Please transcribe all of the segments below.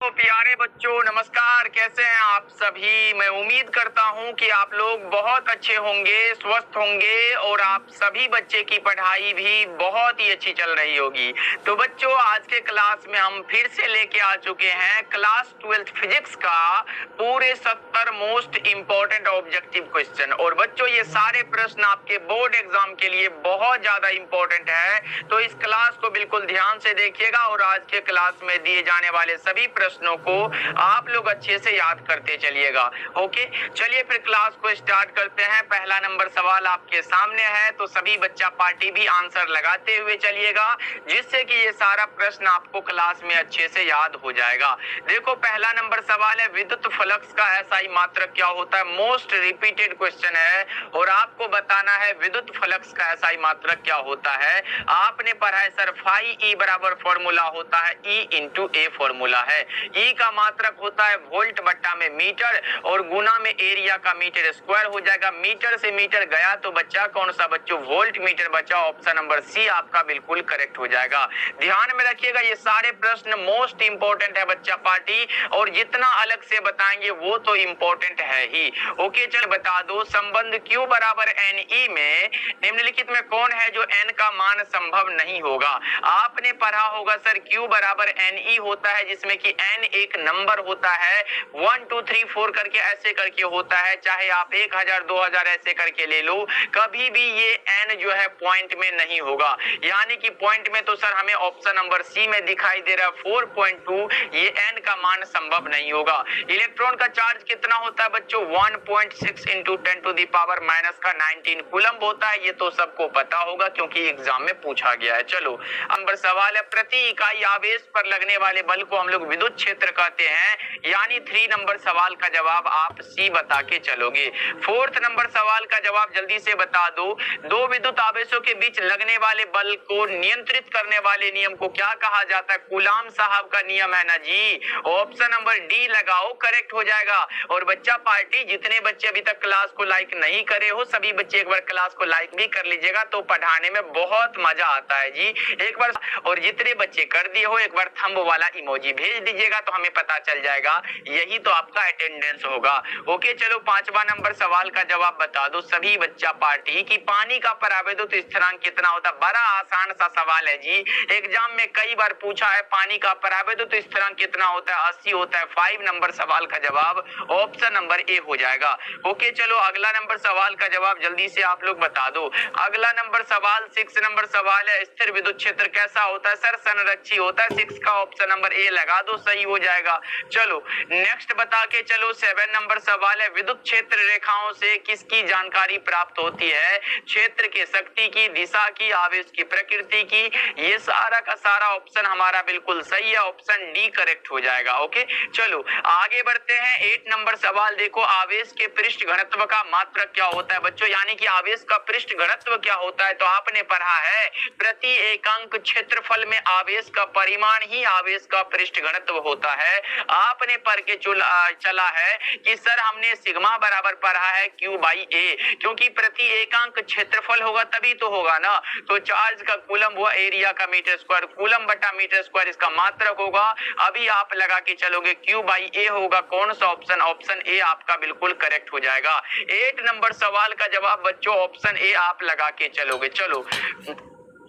तो प्यारे बच्चों नमस्कार, कैसे हैं आप सभी। मैं उम्मीद करता हूं कि आप लोग बहुत अच्छे होंगे, स्वस्थ होंगे और आप सभी बच्चे की पढ़ाई भी बहुत ही अच्छी चल रही होगी। तो बच्चों आज के क्लास में हम फिर से लेके आ चुके हैं क्लास 12th फिजिक्स का पूरे 70 मोस्ट इंपॉर्टेंट ऑब्जेक्टिव क्वेश्चन। और बच्चों ये सारे प्रश्न आपके बोर्ड एग्जाम के लिए बहुत ज्यादा इंपॉर्टेंट है, तो इस क्लास को बिल्कुल ध्यान से देखिएगा और आज के क्लास में दिए जाने वाले सभी प्रश्नों को आप लोग अच्छे से याद करते चलिएगा। ओके, चलिए फिर क्लास को स्टार्ट करते हैं। पहला नंबर सवाल आपके सामने है, तो सभी बच्चा पार्टी भी आंसर लगाते हुए चलिएगा, जिससे कि ये सारा प्रश्न आपको क्लास में अच्छे से याद हो जाएगा। देखो पहला नंबर सवाल है, विद्युत फ्लक्स का एसआई मात्रक क्या होता है। मोस्ट रिपीटेड क्वेश्चन है और आपको बताना है विद्युत फ्लक्स का एसआई मात्रक क्या होता है। आपने पढ़ा है सर फाई ई बराबर फॉर्मूला होता है ई इंटू ए फॉर्मूला है। ई का मात्रक होता है वोल्ट बट्टा में मीटर और गुना में एरिया का मीटर स्क्वायर हो जाएगा। मीटर से मीटर गया तो बच्चा कौन सा बच्चों, वोल्ट मीटर बचा। ऑप्शन नंबर सी आपका बिल्कुल करेक्ट हो जाएगा। ध्यान में रखिएगा ये सारे प्रश्न मोस्ट इंपॉर्टेंट है बच्चा पार्टी, और जितना अलग से बताएंगे वो तो इंपॉर्टेंट है ही। ओके चल बता दो, संबंध Q बराबर एन ई में निम्नलिखित में कौन है जो n का मान संभव नहीं होगा। आपने पढ़ा होगा सर Q बराबर एन ई होता है, जिसमें कि n एक नंबर होता है, 1 2 3 4 करके ऐसे करके होता है, चाहे आप 1000 2000 ऐसे करके ले लो, कभी भी ये n जो है पॉइंट में नहीं होगा। यानी कि पॉइंट में तो सर हमें ऑप्शन नंबर सी में दिखाई दे रहा है 4.2, ये n का मान संभव नहीं होगा। इलेक्ट्रॉन का चार्ज कितना होता है बच्चों, 1.6 into 10 to the power minus का 19 कूलम्ब होता है। ये तो सबको पता होगा क्योंकि एग्जाम में पूछा गया है। चलो नंबर सवाल है, प्रति इकाई आवेश पर लगने वाले बल को हम लोग विद्युत क्षेत्र कहते हैं। यानी 3 नंबर सवाल का जवाब आप सी बता के चलोगे। 4th नंबर सवाल का जवाब जल्दी से बता दो, दो विद्युत आवेशों के बीच लगने वाले बल को नियंत्रित करने वाले नियम को क्या कहा जाता है। कूलाम साहब का नियम है ना जी। ऑप्शन नंबर डी लगाओ, करेक्ट हो जाएगा। और बच्चा पार्टी जितने बच्चे अभी तक क्लास को लाइक नहीं करे हो, सभी बच्चे एक बार क्लास को लाइक भी कर लीजिएगा, तो पढ़ाने में बहुत मजा आता है जी एक बार। और जितने बच्चे कर दिए हो एक बार थंब वाला इमोजी भेज दीजिएगा तो हमें पता चल जाएगा, यही तो आपका अटेंडेंस होगा। ओके चलो 5वां नंबर सवाल का जवाब बता दो सभी बच्चा पार्टी कि पानी का परावैद्युत स्थिरांक कितना होता है। बड़ा आसान सा सवाल है जी, एग्जाम में कई बार पूछा है पानी का परावैद्युत स्थिरांक कितना होता है, 80 होता है। 5 नंबर सवाल का जवाब ऑप्शन नंबर ए हो जाएगा। ओके चलो अगला नंबर सवाल का जवाब जल्दी से आप लोग बता दो। अगला नंबर सवाल 6 नंबर सवाल है, स्थिर विद्युत क्षेत्र कैसा होता है सर, संरक्षी होता है। 6 का ऑप्शन नंबर ए लगा दो, सही हो जाएगा। चलो नेक्स्ट बता के चलो 7 नंबर सवाल है, विद्युत क्षेत्र रेखाओं से किसकी जानकारी प्राप्त होती है। क्षेत्र के शक्ति की, दिशा की, आवेश की प्रकृति की। ये सारा का सारा ऑप्शन हमारा बिल्कुल सही है, ऑप्शन डी करेक्ट हो जाएगा। ओके चलो आगे बढ़ते हैं। 8 नंबर सवाल देखो, आवेश के पृष्ठ घनत्व का मात्रक क्या होता है बच्चों। यानी कि आवेश का पृष्ठ घनत्व क्या होता है, तो आपने पढ़ा है प्रति एकांक क्षेत्रफल में आवेश का परिमाण ही आवेश का पृष्ठ घनत्व होता है। आपने पढ़ के चला है कि सर हमने सिग्मा बराबर पढ़ा है Q बाई ए, क्योंकि प्रति एकांक क्षेत्रफल होगा तभी तो होगा ना। तो चार्ज का कूलम हुआ एरिया का मीटर स्क्वायर, कूलम बटा मीटर स्क्वायर इसका मात्रक होगा। अभी आप लगा के चलोगे Q बाई ए होगा, कौन सा ऑप्शन, ऑप्शन ए आपका बिल्कुल करेक्ट हो जाएगा। 8 नंबर सवाल का जवाब बच्चों ऑप्शन ए आप लगा के चलोगे। चलो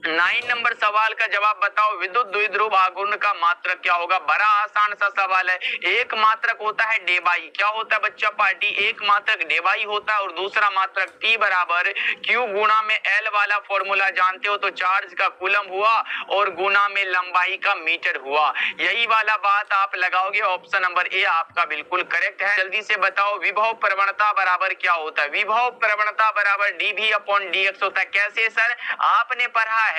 9 नंबर सवाल का जवाब बताओ, विद्युत द्विध्रुव आघूर्ण का मात्रक क्या होगा। बड़ा आसान सा सवाल है, एक मात्रक होता है डेबाई। क्या होता है बच्चा पार्टी, एक मात्रक डेबाई होता है और दूसरा मात्रक T बराबर Q गुना में L वाला फॉर्मूला जानते हो, तो चार्ज का कूलम हुआ और गुना में लंबाई का मीटर हुआ। यही वाला बात आप लगाओगे, ऑप्शन नंबर ए आपका बिल्कुल करेक्ट है। जल्दी से बताओ विभव प्रवणता बराबर क्या होता है। विभव प्रवणता बराबर dV अपॉन dx होता है। कैसे सर, आपने पढ़ा है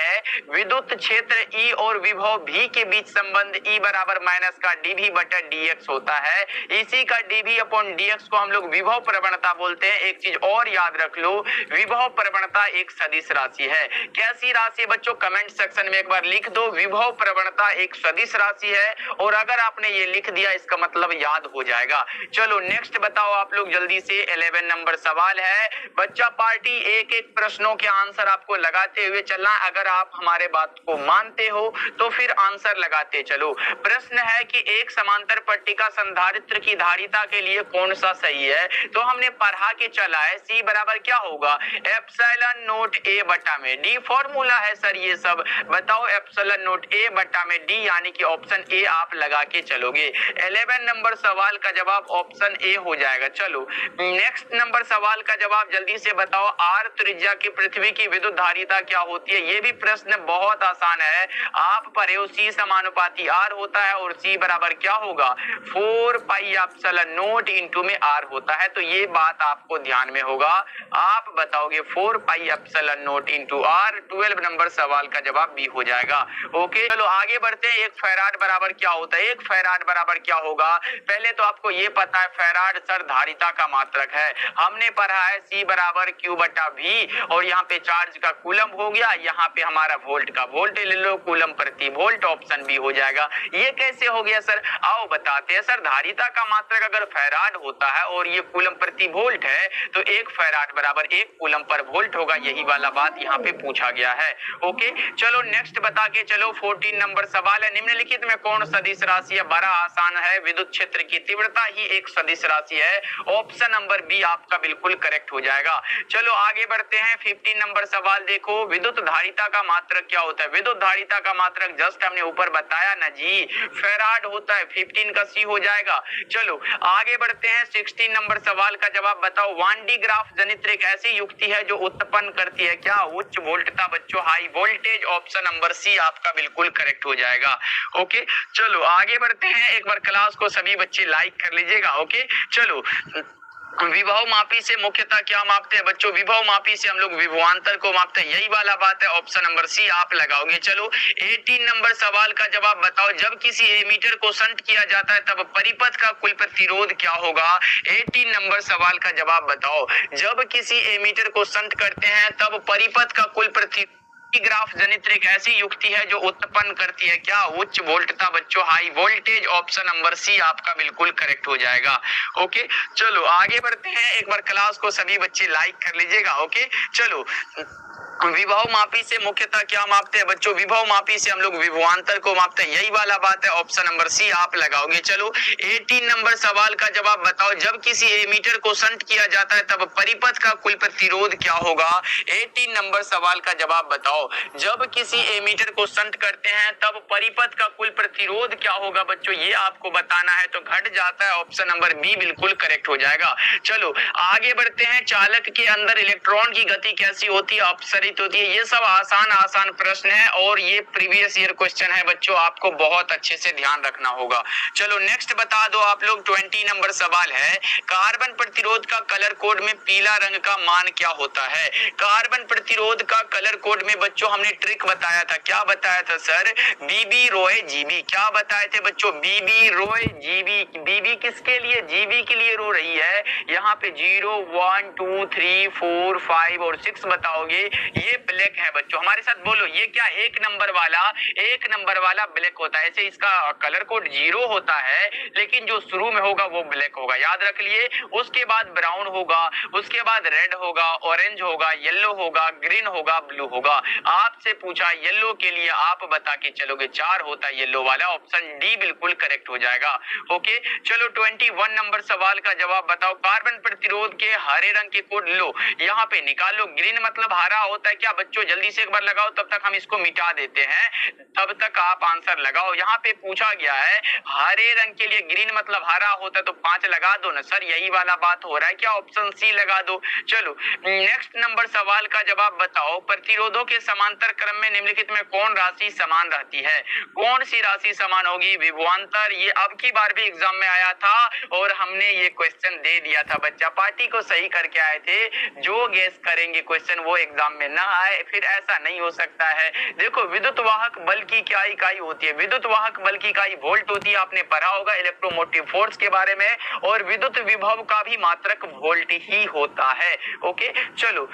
विद्युत क्षेत्र E और विभव V के बीच संबंध E बराबर माइनस का dV बटा dx होता है। इसी का dV अपॉन dx को हम लोग विभव प्रवणता बोलते हैं। एक चीज और याद रख लो, विभव प्रवणता एक सदिश राशि है। कैसी राशि बच्चों, कमेंट सेक्शन में एक बार लिख दो, विभव प्रवणता एक सदिश राशि है। और अगर आपने ये लिख दिया इसका मतलब याद हो जाएगा। चलो नेक्स्ट बताओ आप लोग जल्दी से। 11 नंबर सवाल है बच्चा पार्टी, एक एक प्रश्नों के आंसर आपको लगाते हुए चलना। अगर अगर आप हमारे बात को मानते हो तो फिर आंसर लगाते चलो। प्रश्न है कि एक समांतर पट्टिका संधारित्र की धारिता के लिए कौन सा सही है, तो हमने पढ़ा के चला है C बराबर क्या होगा, एप्सिलॉन नोट A बटा में D फॉर्मूला है सर ये सब। बताओ एप्सिलॉन नोट A बटा में D, यानी कि ऑप्शन A आप लगा के चलोगे। 11 नंबर सवाल का जवाब ऑप्शन A हो जाएगा। चलो नेक्स्ट नंबर सवाल का जवाब जल्दी से बताओ, R त्रिज्या की पृथ्वी की विद्युत धारिता क्या होती है। ये भी प्रश्न बहुत आसान है, आप पढ़े हो C समानुपाती R होता है और C बराबर क्या होगा 4 पाई एप्सिलॉन नोट इनटू में R होता है। तो ये बात आपको ध्यान में होगा, आप बताओगे 4 pi epsilon note into R। 12 number सवाल का जवाब B हो जाएगा। ओके चलो आगे बढ़ते हैं। एक फैराड बराबर क्या होता है, एक फैराड बराबर क्या होगा। पहले तो आपको ये पता है फैराड सर धारिता का मात्रक है, हमने पढ़ा है C बराबर Q बटा V, और यहाँ पे चार्ज का कूलम हो गया, यहाँ पे हमारा वोल्ट का वोल्ट ले लो, कूलम प्रति वोल्ट, ऑप्शन बी हो जाएगा। ये कैसे हो गया सर, आओ बताते हैं। सर धारिता का मात्रक अगर फैराड होता है और ये कूलम प्रति वोल्ट है तो एक फैराड बराबर एक कूलम पर वोल्ट होगा, यही वाला बात यहाँ पे पूछा गया है। ओके चलो नेक्स्ट बता के चलो। 14 नंबर सवाल है, निम्नलिखित में कौन सदिश राशि है। बड़ा आसान है, विद्युत क्षेत्र की तीव्रता ही एक सदिश राशि है, ऑप्शन नंबर बी आपका बिल्कुल करेक्ट हो जाएगा। चलो आगे बढ़ते हैं। 15 नंबर सवाल देखो, विद्युत धारिता का मात्रक क्या होता है। विद्युत धारिता का मात्रक जस्ट हमने ऊपर बताया ना जी, फैराड होता है। 15 का सी हो जाएगा। चलो आगे बढ़ते हैं। 16 नंबर सवाल का जवाब बताओ, वान डी ग्राफ जनित्र एक ऐसी युक्ति है जो उत्पन्न करती है क्या उच्च वोल्टता बच्चों, high voltage, option number C आपका बिल्कुल करेक्ट हो जाएगा। ओके चलो आगे बढ़ते हैं। एक बार क्लास को सभी बच्चे लाइक कर लीजिएगा। ओके चलो विभव मापी से मुख्यतः क्या मापते हैं बच्चों, विभव मापी से हम लोग विभवांतर को मापते हैं, यही वाला बात है, ऑप्शन नंबर सी आप लगाओगे। चलो 18 नंबर सवाल का जवाब बताओ, जब किसी एमीटर को संट किया जाता है तब परिपथ का कुल प्रतिरोध क्या होगा। 18 नंबर सवाल का जवाब बताओ, जब किसी एमीटर को संट करते हैं तब परिपथ का कुल प्रतिरोध ग्राफ जनित्र एक ऐसी युक्ति है जो उत्पन्न करती है क्या उच्च वोल्टता बच्चों, high voltage, option number C आपका बिल्कुल करेक्ट हो जाएगा। ओके चलो आगे बढ़ते हैं। एक बार क्लास को सभी बच्चे लाइक कर लीजिएगा। ओके चलो विभव मापी से मुख्यतः क्या मापते हैं बच्चों, विभव मापी से हम लोग विभवांतर को मापते हैं, यही वाला बात है, ऑप्शन नंबर सी आप लगाओगे। चलो 18 नंबर सवाल का जवाब बताओ, जब किसी एमीटर को संट किया जाता है तब परिपथ का कुल प्रतिरोध क्या होगा। 18 नंबर सवाल का जवाब बताओ, जब किसी एमीटर को संट करते हैं तब परिपथ का कुल प्रतिरोध क्या होगा बच्चों, ये आपको बताना है, तो घट जाता है, ऑप्शन नंबर बी बिल्कुल करेक्ट हो जाएगा। चलो आगे बढ़ते हैं। चालक के अंदर इलेक्ट्रॉन की गति कैसी होती है, अपसरित होती है। ये सब आसान प्रश्न है और ये प्रीवियस ईयर क्वेश्चन है बच्चों, आपको बहुत अच्छे से ध्यान रखना होगा। चलो नेक्स्ट बता दो आप लोग। 20 नंबर सवाल है, कार्बन प्रतिरोध का कलर कोड में पीला रंग का मान क्या होता है। कार्बन प्रतिरोध का कलर कोड में बच्चों हमने ट्रिक बताया था, क्या बताया था सर, बीबी रोए जीबी। क्या बताए थे बच्चों, बीबी रोए जीबी। बीबी किसके लिए, जीबी के लिए रो रही है। यहाँ पे 0 1 2 3 4 5 और 6 बताओगे, ये ब्लैक है बच्चों। हमारे साथ बोलो, ये क्या एक नंबर वाला ब्लैक होता है। ऐसे इसका कलर कोड 0 होता है, लेकिन जो शुरू में होगा वो ब्लैक होगा, याद रख लिए। उसके बाद ब्राउन होगा, उसके बाद रेड होगा, ऑरेंज होगा, येलो होगा, ग्रीन होगा, ब्लू होगा। आपसे पूछा येलो के लिए, आप बता के चलोगे 4 होता है येलो वाला, ऑप्शन डी बिल्कुल करेक्ट हो जाएगा। ओके चलो 21 नंबर सवाल का जवाब बताओ, कार्बन प्रतिरोध के हरे रंग के कोड लो, यहाँ पे निकालो। ग्रीन मतलब हरा होता है क्या बच्चों, जल्दी से एक बार लगाओ, तब तक हम इसको मिटा देते हैं, तब तक आप आंसर लगाओ। यहाँ पे पूछा गया है हरे रंग के लिए ग्रीन मतलब हरा होता है, तो 5 लगा दो ना सर, यही वाला बात हो रहा है क्या, ऑप्शन सी लगा दो। चलो नेक्स्ट नंबर सवाल का जवाब बताओ, प्रतिरोधों के समांतर क्रम में निम्नलिखित में कौन राशि समान रहती है। कौन सी राशि समान होगी, विभवांतर। ये अब की बार भी एग्जाम में आया था और हमने ये क्वेश्चन दे दिया था, बच्चा पार्टी को सही करके आए थे। जो गेस करेंगे क्वेश्चन वो एग्जाम में ना आए, फिर ऐसा नहीं हो सकता है। देखो विद्युत वाहक बल की क्या इकाई होती है, विद्युत वाहक बल की इकाई वोल्ट होती है, आपने पढ़ा होगा इलेक्ट्रोमोटिव फोर्स के बारे में, और विद्युत विभव का भी मात्रक वोल्ट ही होता है। ओके चलो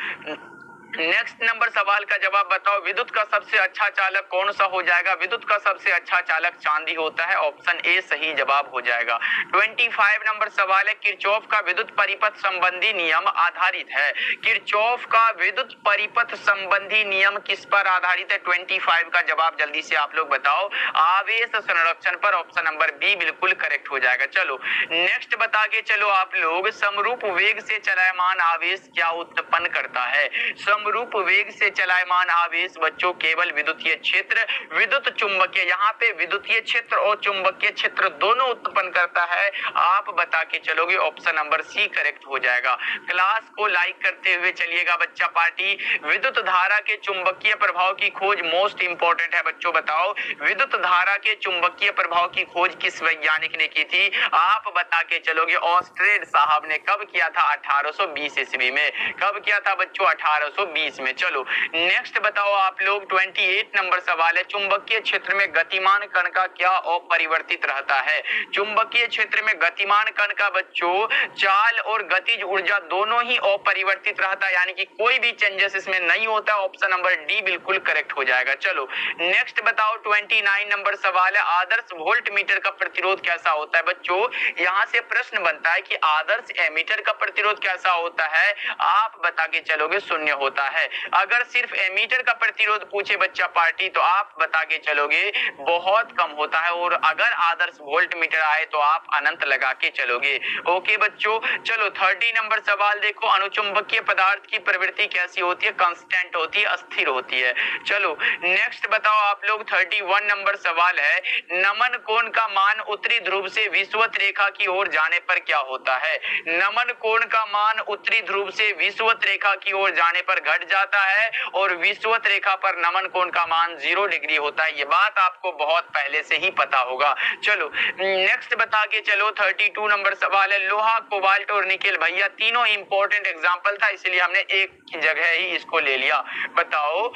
नेक्स्ट नंबर सवाल का जवाब बताओ, विद्युत का सबसे अच्छा चालक कौन सा हो जाएगा? विद्युत का सबसे अच्छा चालक चांदी होता है, ऑप्शन ए सही जवाब हो जाएगा। 25 नंबर सवाल है, किरचॉफ का विद्युत परिपथ संबंधी नियम आधारित है। किरचॉफ का विद्युत परिपथ संबंधी नियम किस पर आधारित है? 25 का जवाब जल्दी से आप लोग बताओ। आवेश संरक्षण पर, ऑप्शन नंबर बी बिल्कुल करेक्ट हो जाएगा। चलो नेक्स्ट बता के चलो आप लोग, समरूप वेग से चलायमान आवेश क्या उत्पन्न करता है? समरूप वेग से चलायमान आवेश बच्चों केवल विद्युतीय क्षेत्र, विद्युत चुंबकीय, यहाँ पे विद्युतीय क्षेत्र और चुंबकीय क्षेत्र दोनों उत्पन्न करता है। आप बता के चलोगे, ऑप्शन नंबर सी करेक्ट हो जाएगा। क्लास को लाइक करते हुए चलिएगा बच्चा पार्टी। विद्युत धारा के चुंबकीय प्रभाव की खोज मोस्ट इंपॉर्टेंट है बच्चों, बताओ विद्युत धारा के चुंबकीय प्रभाव की खोज किस वैज्ञानिक ने की थी? आप बता के चलोगे, ऑस्ट्रेड साहब ने। कब किया था? 1820 ईस्वी में। कब किया था बच्चों? 1820 में। चलो नेक्स्ट बताओ आप लोग, 28 नंबर सवाल है, चुंबकीय क्षेत्र में गतिमान कण का क्या अपरिवर्तित रहता है? चुंबकीय क्षेत्र में गतिमान कण का बच्चों चाल और गतिज ऊर्जा दोनों ही अपरिवर्तित रहता है, यानी कि कोई भी चेंजेस इसमें नहीं होता। ऑप्शन नंबर डी बिल्कुल करेक्ट हो जाएगा। चलो नेक्स्ट बताओ, 29 नंबर सवाल है, आदर्श वोल्ट मीटर का प्रतिरोध कैसा होता है? बच्चों यहाँ से प्रश्न बनता है कि आदर्श एमीटर का प्रतिरोध कैसा होता है? आप बता के चलोगे, शून्य होता है। अगर सिर्फ एमीटर का प्रतिरोध पूछे बच्चा पार्टी तो आप बता के चलोगे बहुत कम होता है, और अगर आदर्श वोल्ट मीटर आए तो आप अनंत लगा के चलोगे। ओके बच्चों, चलो 30 नंबर सवाल देखो, अनुचुंबकीय पदार्थ की प्रवृत्ति कैसी होती है? कांस्टेंट होती है, अस्थिर होती है। चलो नेक्स्ट बताओ आप लोग, 31 नंबर सवाल है, नमन कोण का मान उत्तरी ध्रुव से विषुवत रेखा की ओर जाने पर क्या होता है? नमन कोण का मान उत्तरी ध्रुव से विषुवत रेखा की ओर जाने पर घट जाता है, और विषुवत रेखा पर नमन कोण का मान 0 डिग्री होता है। ये बात आपको बहुत पहले से ही पता होगा। चलो नेक्स्ट बता के चलो, 32 नंबर सवाल है, लोहा, कोबाल्ट और निकेल। भैया तीनों इंपॉर्टेंट एग्जाम्पल था, इसलिए हमने एक जगह ही इसको ले लिया। बताओ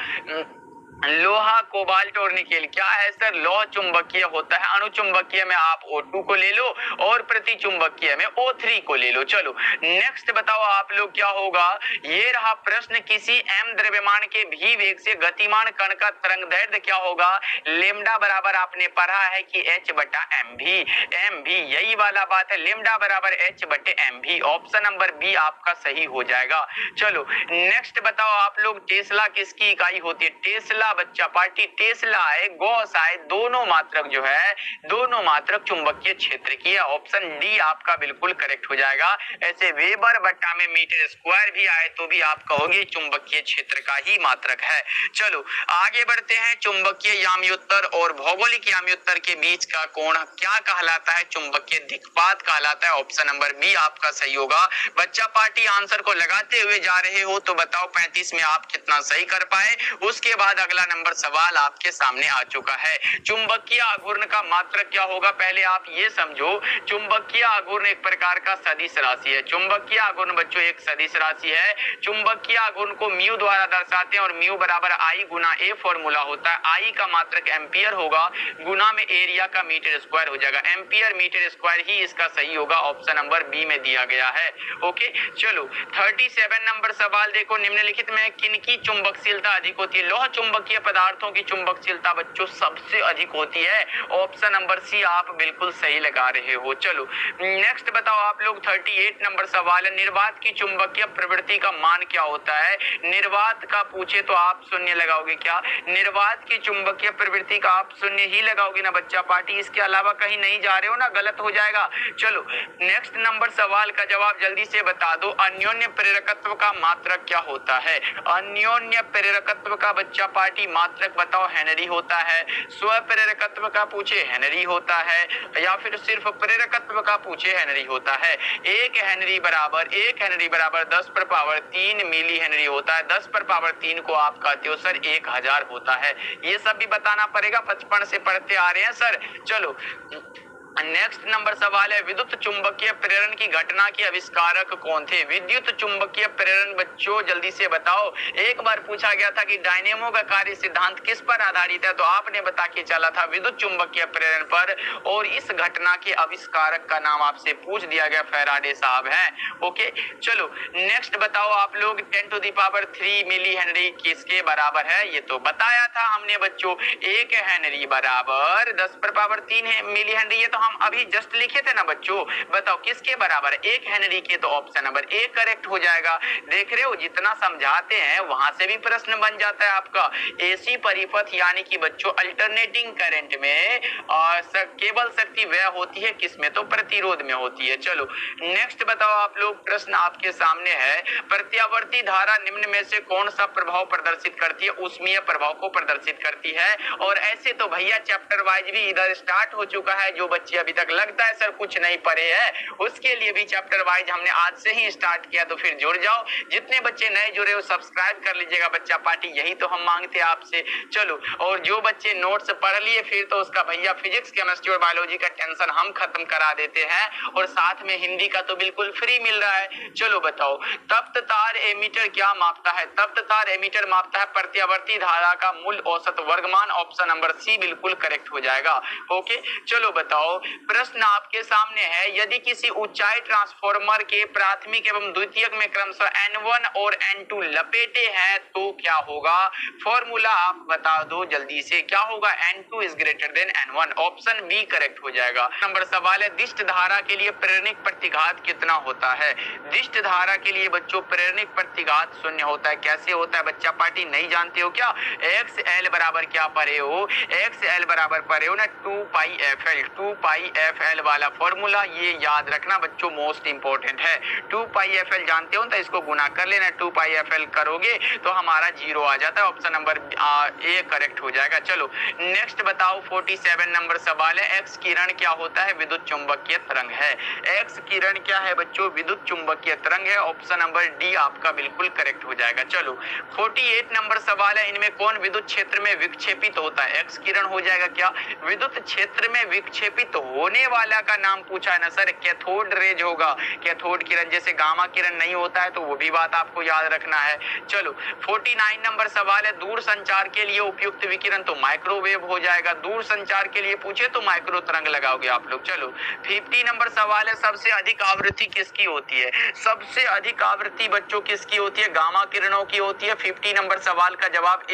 लोहा, कोबाल्ट और निकेल क्या है सर? लौह चुंबकीय होता है, अणुचुंबकीय में आप O2 को ले लो और प्रतिचुंबकीय में O3 को ले लो। चलो नेक्स्ट बताओ आप लोग क्या होगा? ये रहा प्रश्न, किसी m द्रव्यमान के v वेग से गतिमान कण का तरंग दैर्ध्य क्या होगा? लेमडा बराबर आपने पढ़ा है कि h बटा mv, यही वाला बात है, लेमडा बराबर h बटे mv। ऑप्शन नंबर बी आपका सही हो जाएगा। चलो नेक्स्ट बताओ आप लोग, टेस्ला किसकी इकाई होती है? टेस्ला बच्चा पार्टी, टेस्ला है, गॉस है, दोनों मात्रक जो है, दोनों मात्रक चुंबकीय क्षेत्र की है। ऑप्शन डी आपका बिल्कुल करेक्ट हो जाएगा। ऐसे वेबर बट्टा में मीटर स्क्वायर भी आए तो भी आप कहोगे चुंबकीय क्षेत्र का ही मात्रक है। चलो आगे बढ़ते हैं, चुंबकीय याम्योत्तर और भौगोलिक याम्योत्तर के बीच का कोण क्या कहलाता है? चुंबकीय दिक्पात कहलाता है। ऑप्शन नंबर बी आपका सही होगा। बच्चा पार्टी आंसर को लगाते हुए जा रहे हो तो बताओ 35 में आप कितना सही कर पाए। उसके बाद अगला नंबर सवाल आपके सामने आ चुका है, चुंबकीय आघूर्ण का मात्रक क्या होगा? पहले आप ये समझो, चुंबकीय आघूर्ण एक प्रकार का सदिश राशि है। चुंबकीय आघूर्ण बच्चों एक सदिश राशि है। चुंबकीय आघूर्ण को म्यू द्वारा दर्शाते हैं, और म्यू बराबर आई गुना ए फॉर्मूला होता है। आई का मात्रक एम्पियर होगा, गुना में एरिया का मीटर स्क्वायर हो जाएगा। एम्पियर मीटर स्क्वायर ही इसका सही होगा, ऑप्शन नंबर बी में दिया गया है। ओके चलो 37 नंबर सवाल देखो, निम्नलिखित में किनकी चुंबकशीलता अधिक होती है? लौह चुंबकीय पदार्थों की चुंबकशीलता बच्चों सबसे अधिक होती है। ऑप्शन नंबर सी आप बिल्कुल सही लगा रहे हो। चलो नेक्स्ट बताओ आप लोग, 38 नंबर सवाल है, निर्वात की चुंबकीय प्रवृत्ति का मान क्या होता है? निर्वात का पूछे तो आप शून्य लगाओगे क्या? निर्वात की चुंबकीय प्रवृत्ति का आप शून्य ही लगाओगे ना बच्चा पार्टी, इसके अलावा कहीं नहीं जा रहे हो ना, गलत हो जाएगा। चलो नेक्स्ट नंबर सवाल का जवाब जल्दी से बता दो, अन्योन्य प्रेरकत्व का मात्रक क्या होता है? अन्योन्य प्रेरकत्व का बच्चा पार्टी मात्रक बताओ, हेनरी होता है। स्व प्रेरकत्व का पूछे हेनरी होता है, या फिर सिर्फ प्रेरकत्व का पूछे हेनरी होता है। एक हेनरी बराबर 10 पर पावर 3 मिली हेनरी होता है। 10 पर पावर 3 को आप कहते हो सर 1000 होता है। ये सब भी बताना पड़ेगा, बचपन से पढ़ते आ रहे हैं सर। चलो नेक्स्ट नंबर सवाल है, विद्युत चुंबकीय प्रेरण की घटना के आविष्कारक कौन थे? विद्युत चुंबकीय प्रेरण बच्चों जल्दी से बताओ। एक बार पूछा गया था कि डायनेमो का कार्य सिद्धांत किस पर आधारित है, तो आपने बता के चला था विद्युत चुंबकीय प्रेरण पर, और इस घटना के आविष्कारक का नाम आपसे पूछ दिया गया, फैराडे साहब हैं। ओके, चलो नेक्स्ट बताओ आप लोग, 10⁻³ मिली हेनरी किसके बराबर है? ये तो बताया था हमने बच्चों, 1 हेनरी बराबर 10⁻³ मिली हेनरी। ये तो हम अभी जस्ट लिखे थे ना बच्चों। बताओ किसके बराबर है? 1 हेनरी के, तो ऑप्शन नंबर ए करेक्ट हो जाएगा। देख रहे हो, जितना समझाते हैं वहां से भी प्रश्न बन जाता है आपका। एसी परिपथ यानी कि बच्चों अल्टरनेटिंग करंट में केवल शक्ति वह होती है किसमें? तो प्रतिरोध में होती है। चलो नेक्स्ट बताओ आप लोग, प्रश्न आपके सामने है, प्रत्यावर्ती धारा निम्न में से कौन सा प्रभाव प्रदर्शित करती है? ऊष्मीय प्रभाव को प्रदर्शित करती है। और ऐसे तो भैया चैप्टर वाइज भी इधर स्टार्ट हो चुका है। जो बच्चे अभी तक लगता है सर कुछ नहीं पढ़े हैं, उसके लिए भी चैप्टर वाइज हमने आज से ही स्टार्ट किया, तो फिर जुड़ जाओ। जितने बच्चे नए जुड़े हो सब्सक्राइब कर लीजिएगा बच्चा पार्टी, यही तो हम मांगते हैं आपसे। चलो, और जो बच्चे नोट्स पढ़ लिए फिर तो उसका भैया फिजिक्स केमिस्ट्री और बायोलॉजी का टेंशन हम खत्म करा देते हैं, और साथ में हिंदी का तो बिल्कुल फ्री मिल रहा है। चलो बताओ, तप्त तार एमीटर क्या मापता है? तप्त तार एमीटर मापता है प्रत्यावर्ती धारा का मूल औसत वर्गमान। ऑप्शन नंबर सी बिल्कुल करेक्ट हो जाएगा। ओके, चलो बताओ, प्रश्न आपके सामने है, यदि किसी ऊंचाई ट्रांसफार्मर के प्राथमिक एवं द्वितीयक में क्रमशः N1 और N2 लपेटे हैं तो क्या होगा? फॉर्मूला आप बता दो जल्दी से, क्या होगा? N2 is greater than N1। Option B correct हो जाएगा। नंबर सवाल है, दिष्ट धारा के लिए प्रेरणिक प्रतिघात कितना होता है? दिष्ट धारा के लिए बच्चों प्रेरणिक प्रतिघात 0 होता है। कैसे होता है बच्चा पार्टी, नहीं जानते हो क्या? XL बराबर क्या पढ़े हो? XL बराबर पढ़े हो ना 2πfl। 2πfl वाला फॉर्मूला ये याद रखना बच्चों, मोस्ट इंपोर्टेंट है। 2πfl जानते हो तो इसको गुना कर लेना, 2πfl करोगे तो हमारा 0 आ जाता है। ऑप्शन नंबर ए करेक्ट हो जाएगा। चलो नेक्स्ट बताओ, 47 नंबर सवाल है, एक्स किरण क्या होता है? विद्युत चुंबकीय तरंग है। एक्स किरण क्या है बच्चों? विद्युत चुंबकीय तरंग है। ऑप्शन नंबर डी आपका बिल्कुल करेक्ट हो जाएगा। चलो 48 नंबर सवाल है, इनमें कौन विद्युत क्षेत्र में विक्षेपित होता है? एक्स किरण हो जाएगा क्या? विद्युत क्षेत्र में विक्षेपित होने वाला का नाम पूछा है ना सर, कैथोड रेज होगा। कैथोड किरण, जैसे गामा किरण नहीं होता है, तो वो भी बात आपको याद रखना है। चलो 49 नंबर सवाल है, दूर संचार के लिए उपयुक्त विकिरण, तो माइक्रोवेव हो जाएगा। दूर संचार के लिए पूछे तो माइक्रो तरंग लगाओगे आप लोग। चलो 50 नंबर सवाल है, सबसे अधिक आवृत्ति किसकी होती है? सबसे अधिक आवृत्ति बच्चों किसकी होती है? गामा किरणों की होती है। 50 नंबर सवाल का जवाब